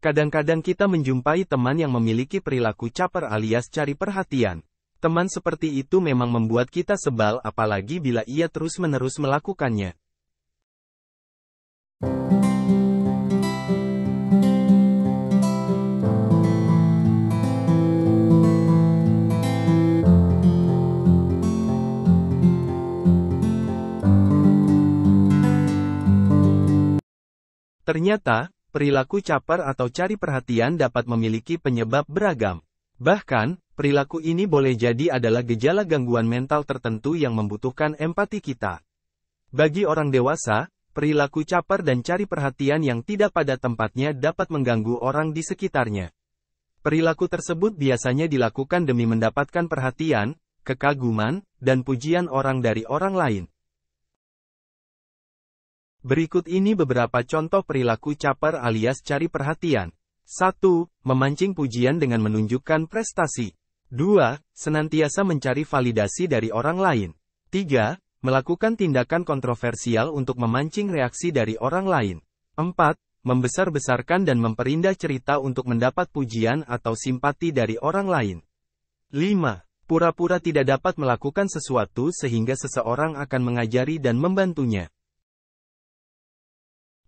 Kadang-kadang kita menjumpai teman yang memiliki perilaku caper alias cari perhatian. Teman seperti itu memang membuat kita sebal apalagi bila ia terus-menerus melakukannya. Ternyata, perilaku caper atau cari perhatian dapat memiliki penyebab beragam. Bahkan, perilaku ini boleh jadi adalah gejala gangguan mental tertentu yang membutuhkan empati kita. Bagi orang dewasa, perilaku caper dan cari perhatian yang tidak pada tempatnya dapat mengganggu orang di sekitarnya. Perilaku tersebut biasanya dilakukan demi mendapatkan perhatian, kekaguman, dan pujian orang dari orang lain. Berikut ini beberapa contoh perilaku caper alias cari perhatian. 1. Memancing pujian dengan menunjukkan prestasi. 2. Senantiasa mencari validasi dari orang lain. 3. Melakukan tindakan kontroversial untuk memancing reaksi dari orang lain. 4. Membesar-besarkan dan memperindah cerita untuk mendapat pujian atau simpati dari orang lain. 5. Pura-pura tidak dapat melakukan sesuatu sehingga seseorang akan mengajari dan membantunya.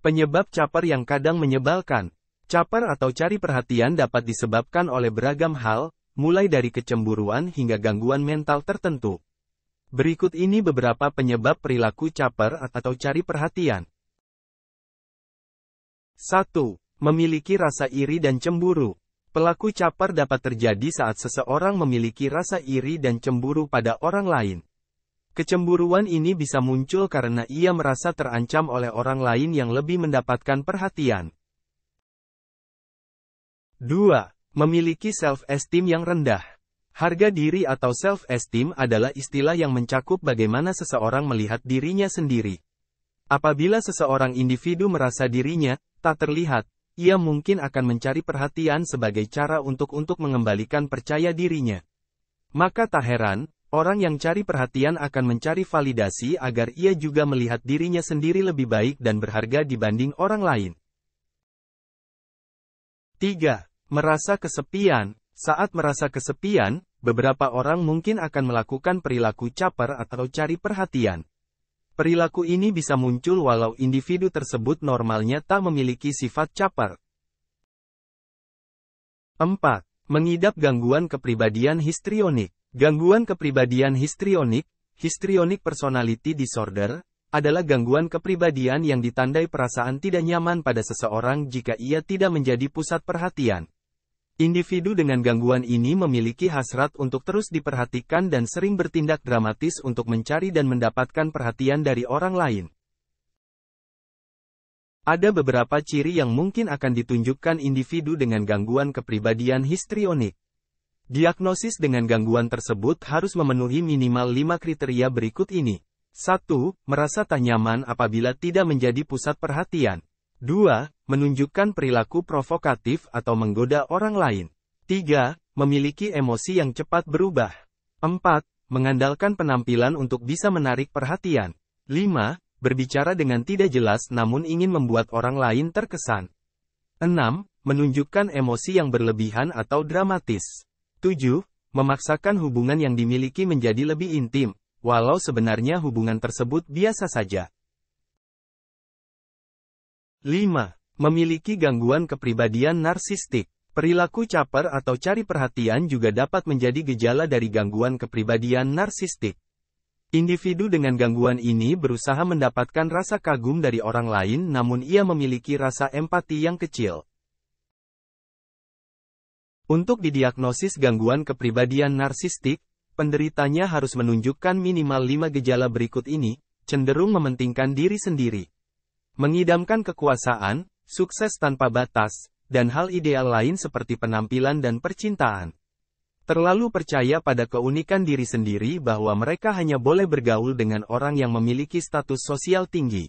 Penyebab caper yang kadang menyebalkan. Caper atau cari perhatian dapat disebabkan oleh beragam hal, mulai dari kecemburuan hingga gangguan mental tertentu. Berikut ini beberapa penyebab perilaku caper atau cari perhatian. 1. Memiliki rasa iri dan cemburu. Pelaku caper dapat terjadi saat seseorang memiliki rasa iri dan cemburu pada orang lain. Kecemburuan ini bisa muncul karena ia merasa terancam oleh orang lain yang lebih mendapatkan perhatian. 2. Memiliki self-esteem yang rendah. Harga diri atau self-esteem adalah istilah yang mencakup bagaimana seseorang melihat dirinya sendiri. Apabila seseorang individu merasa dirinya tak terlihat, ia mungkin akan mencari perhatian sebagai cara untuk mengembalikan percaya dirinya. Maka tak heran, orang yang cari perhatian akan mencari validasi agar ia juga melihat dirinya sendiri lebih baik dan berharga dibanding orang lain. 3. Merasa kesepian. Saat merasa kesepian, beberapa orang mungkin akan melakukan perilaku caper atau cari perhatian. Perilaku ini bisa muncul walau individu tersebut normalnya tak memiliki sifat caper. 4. Mengidap gangguan kepribadian histrionik. Gangguan kepribadian histrionik personality disorder, adalah gangguan kepribadian yang ditandai perasaan tidak nyaman pada seseorang jika ia tidak menjadi pusat perhatian. Individu dengan gangguan ini memiliki hasrat untuk terus diperhatikan dan sering bertindak dramatis untuk mencari dan mendapatkan perhatian dari orang lain. Ada beberapa ciri yang mungkin akan ditunjukkan individu dengan gangguan kepribadian histrionik. Diagnosis dengan gangguan tersebut harus memenuhi minimal 5 kriteria berikut ini. 1. Merasa tak nyaman apabila tidak menjadi pusat perhatian. 2. Menunjukkan perilaku provokatif atau menggoda orang lain. 3. Memiliki emosi yang cepat berubah. 4. Mengandalkan penampilan untuk bisa menarik perhatian. 5. Berbicara dengan tidak jelas namun ingin membuat orang lain terkesan. 6. Menunjukkan emosi yang berlebihan atau dramatis. 7. Memaksakan hubungan yang dimiliki menjadi lebih intim, walau sebenarnya hubungan tersebut biasa saja. 5. Memiliki gangguan kepribadian narsistik. Perilaku caper atau cari perhatian juga dapat menjadi gejala dari gangguan kepribadian narsistik. Individu dengan gangguan ini berusaha mendapatkan rasa kagum dari orang lain namun ia memiliki rasa empati yang kecil. Untuk didiagnosis gangguan kepribadian narsistik, penderitanya harus menunjukkan minimal 5 gejala berikut ini, cenderung mementingkan diri sendiri, mengidamkan kekuasaan, sukses tanpa batas, dan hal ideal lain seperti penampilan dan percintaan. Terlalu percaya pada keunikan diri sendiri bahwa mereka hanya boleh bergaul dengan orang yang memiliki status sosial tinggi.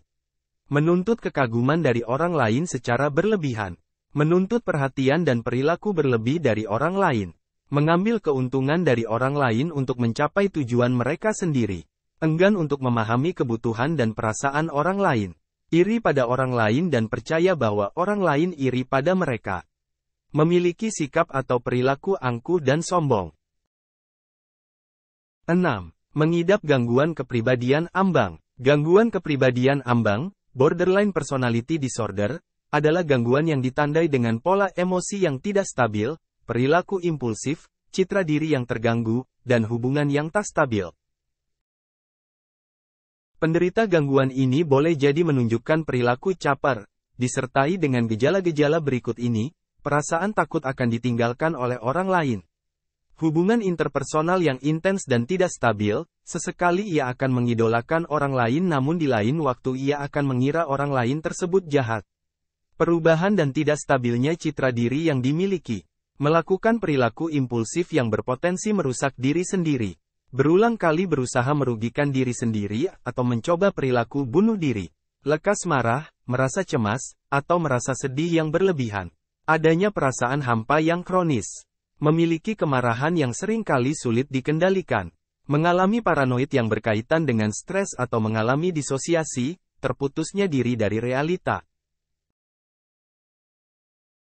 Menuntut kekaguman dari orang lain secara berlebihan. Menuntut perhatian dan perilaku berlebih dari orang lain. Mengambil keuntungan dari orang lain untuk mencapai tujuan mereka sendiri. Enggan untuk memahami kebutuhan dan perasaan orang lain. Iri pada orang lain dan percaya bahwa orang lain iri pada mereka. Memiliki sikap atau perilaku angkuh dan sombong. 6. Mengidap gangguan kepribadian ambang. Gangguan kepribadian ambang, borderline personality disorder, adalah gangguan yang ditandai dengan pola emosi yang tidak stabil, perilaku impulsif, citra diri yang terganggu, dan hubungan yang tak stabil. Penderita gangguan ini boleh jadi menunjukkan perilaku caper, disertai dengan gejala-gejala berikut ini: perasaan takut akan ditinggalkan oleh orang lain. Hubungan interpersonal yang intens dan tidak stabil, sesekali ia akan mengidolakan orang lain namun di lain waktu ia akan mengira orang lain tersebut jahat. Perubahan dan tidak stabilnya citra diri yang dimiliki. Melakukan perilaku impulsif yang berpotensi merusak diri sendiri. Berulang kali berusaha merugikan diri sendiri atau mencoba perilaku bunuh diri. Lekas marah, merasa cemas, atau merasa sedih yang berlebihan. Adanya perasaan hampa yang kronis. Memiliki kemarahan yang sering kali sulit dikendalikan. Mengalami paranoid yang berkaitan dengan stres atau mengalami disosiasi, terputusnya diri dari realita.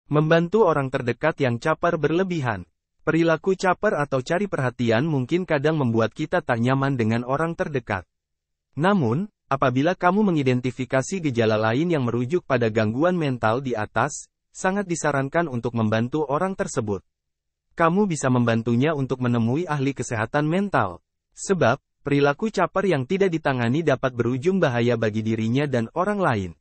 Membantu orang terdekat yang caper berlebihan. Perilaku caper atau cari perhatian mungkin kadang membuat kita tak nyaman dengan orang terdekat. Namun, apabila kamu mengidentifikasi gejala lain yang merujuk pada gangguan mental di atas, sangat disarankan untuk membantu orang tersebut. Kamu bisa membantunya untuk menemui ahli kesehatan mental. Sebab, perilaku caper yang tidak ditangani dapat berujung bahaya bagi dirinya dan orang lain.